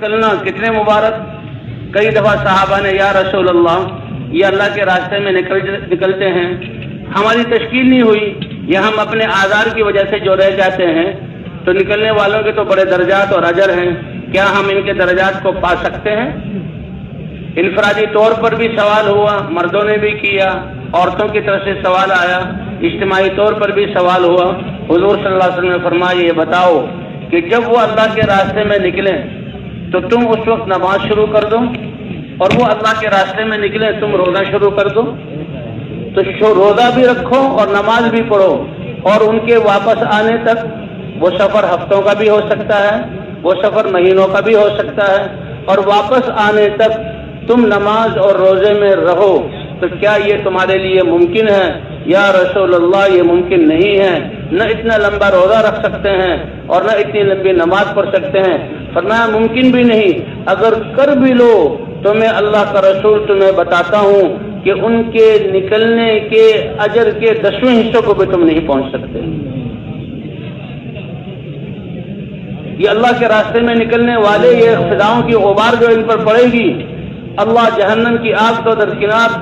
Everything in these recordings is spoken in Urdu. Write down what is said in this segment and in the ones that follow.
نکلنا کتنے مبارک. کئی دفعہ صحابہ نے یا رسول اللہ یہ اللہ کے راستے میں نکلتے ہیں، ہماری تشکیل نہیں ہوئی یا ہم اپنے آزار کی وجہ سے جو رہ جاتے ہیں، تو نکلنے والوں کے تو بڑے درجات اور اجر ہیں، کیا ہم ان کے درجات کو پا سکتے ہیں؟ انفرادی طور پر بھی سوال ہوا، مردوں نے بھی کیا، عورتوں کی طرف سے سوال آیا، اجتماعی طور پر بھی سوال ہوا. حضور صلی اللہ علیہ وسلم نے فرمایا یہ بتاؤ کہ جب وہ اللہ کے راستے میں نکلیں تو تم اس وقت نماز شروع کر دو، اور وہ اللہ کے راستے میں نکلیں تم روزہ شروع کر دو. تو روزہ بھی رکھو اور نماز بھی پڑھو، اور ان کے واپس آنے تک وہ سفر ہفتوں کا بھی ہو سکتا ہے، وہ سفر مہینوں کا بھی ہو سکتا ہے، اور واپس آنے تک تم نماز اور روزے میں رہو. تو کیا یہ تمہارے لیے ممکن ہے؟ یا رسول اللہ یہ ممکن نہیں ہے، نہ اتنا لمبا روزہ رکھ سکتے ہیں اور نہ اتنی لمبی نماز پڑھ سکتے ہیں. فرمایا ممکن بھی نہیں، اگر کر بھی لو تو میں اللہ کا رسول تمہیں بتاتا ہوں کہ ان کے نکلنے کے اجر کے 10ویں حصوں کو بھی تم نہیں پہنچ سکتے. یہ اللہ کے راستے میں نکلنے والے یہ فضاؤں کی غبار جو ان پر پڑے گی، اللہ جہنم کی آگ کو درکنار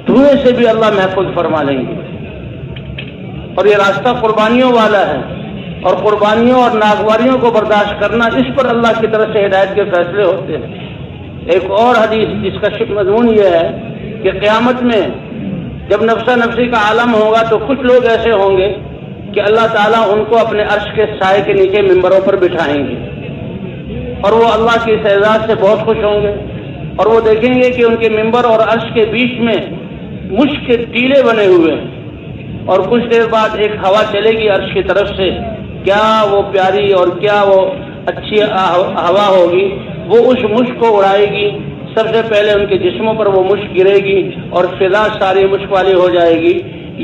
دھوئیں سے بھی اللہ محفوظ فرما لیں گے. اور یہ راستہ قربانیوں والا ہے، اور قربانیوں اور ناگواریوں کو برداشت کرنا، اس پر اللہ کی طرف سے ہدایت کے فیصلے ہوتے ہیں. ایک اور حدیث جس کا مضمون یہ ہے کہ قیامت میں جب نفسہ نفسی کا عالم ہوگا تو کچھ لوگ ایسے ہوں گے کہ اللہ تعالیٰ ان کو اپنے عرش کے سائے کے نیچے ممبروں پر بٹھائیں گے، اور وہ اللہ کی اس اعزاز سے بہت خوش ہوں گے، اور وہ دیکھیں گے کہ ان کے ممبر اور عرش کے بیچ میں مشک کے ٹیلے بنے ہوئے ہیں، اور کچھ دیر بعد ایک ہوا چلے گی عرش کی طرف سے. کیا وہ پیاری اور کیا وہ اچھی ہوا ہوگی، وہ اس مشک کو اڑائے گی. سب سے پہلے ان کے جسموں پر وہ مشک گرے گی اور فضا ساری مشک والی ہو جائے گی.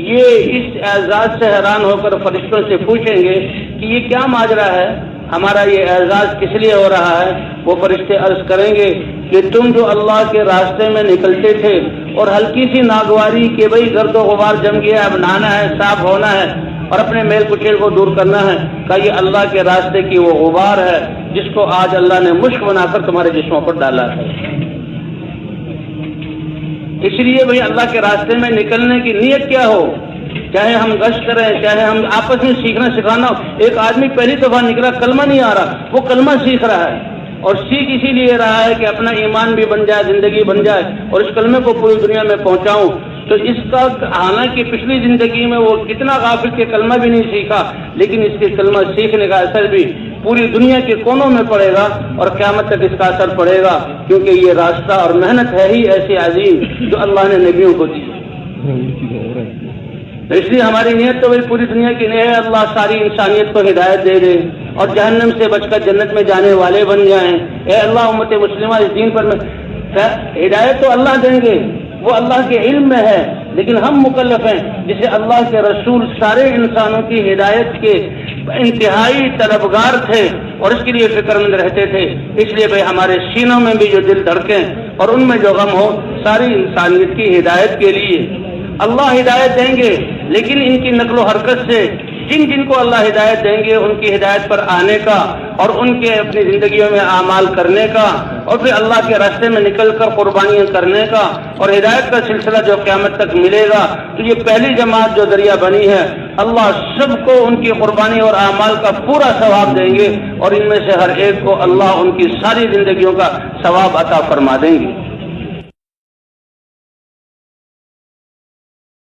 یہ اس اعزاز سے حیران ہو کر فرشتوں سے پوچھیں گے کہ یہ کیا ماجرا ہے، ہمارا یہ اعزاز کس لیے ہو رہا ہے؟ وہ فرشتے عرض کریں گے کہ تم جو اللہ کے راستے میں نکلتے تھے اور ہلکی سی ناگواری کہ بھئی گرد و غبار جم گیا، اب نہانا ہے، صاف ہونا ہے اور اپنے میل کچیل کو دور کرنا ہے، کہ یہ اللہ کے راستے کی وہ غبار ہے جس کو آج اللہ نے مشک بنا کر تمہارے جسموں پر ڈالا ہے. اس لیے بھئی اللہ کے راستے میں نکلنے کی نیت کیا ہو، چاہے ہم گشت کریں، چاہے ہم آپس میں سیکھنا سکھانا ہو. ایک آدمی پہلی دفعہ نکلا، کلمہ نہیں آ رہا، وہ کلمہ سیکھ رہا ہے، اور سیکھ اسی لیے رہا ہے کہ اپنا ایمان بھی بن جائے، زندگی بن جائے، اور اس کلمے کو پوری دنیا میں پہنچاؤں. تو اس کا حالانکہ پچھلی زندگی میں وہ کتنا غافل کہ کلمہ بھی نہیں سیکھا، لیکن اس کے کلمہ سیکھنے کا اثر بھی پوری دنیا کے کونوں میں پڑے گا، اور قیامت تک اس کا اثر پڑے گا، کیونکہ یہ راستہ اور محنت ہے ہی ایسی عظیم جو اللہ نے نبیوں کو دی. اس لیے ہماری نیت تو پوری دنیا کی نہیں ہے، اللہ ساری انسانیت کو ہدایت دے دے اور جہنم سے بچ کر جنت میں جانے والے بن جائیں. اے اللہ امت مسلمہ اس دین پر ہدایت تو اللہ دیں گے، وہ اللہ کے علم میں ہے، لیکن ہم مکلف ہیں جسے اللہ کے رسول سارے انسانوں کی ہدایت کے انتہائی طلبگار تھے اور اس کے لیے فکر مند رہتے تھے. اس لیے بھائی ہمارے سینوں میں بھی جو دل دھڑکیں اور ان میں جو غم ہو، ساری انسانیت کی ہدایت کے لیے اللہ ہدایت دیں گے. لیکن ان کی نقل و حرکت سے جن کو اللہ ہدایت دیں گے ان کی ہدایت پر آنے کا اور ان کے اپنی زندگیوں میں اعمال کرنے کا اور پھر اللہ کے راستے میں نکل کر قربانیاں کرنے کا اور ہدایت کا سلسلہ جو قیامت تک ملے گا. تو یہ پہلی جماعت جو ذریعہ بنی ہے، اللہ سب کو ان کی قربانی اور اعمال کا پورا ثواب دیں گے، اور ان میں سے ہر ایک کو اللہ ان کی ساری زندگیوں کا ثواب عطا فرما دیں گے.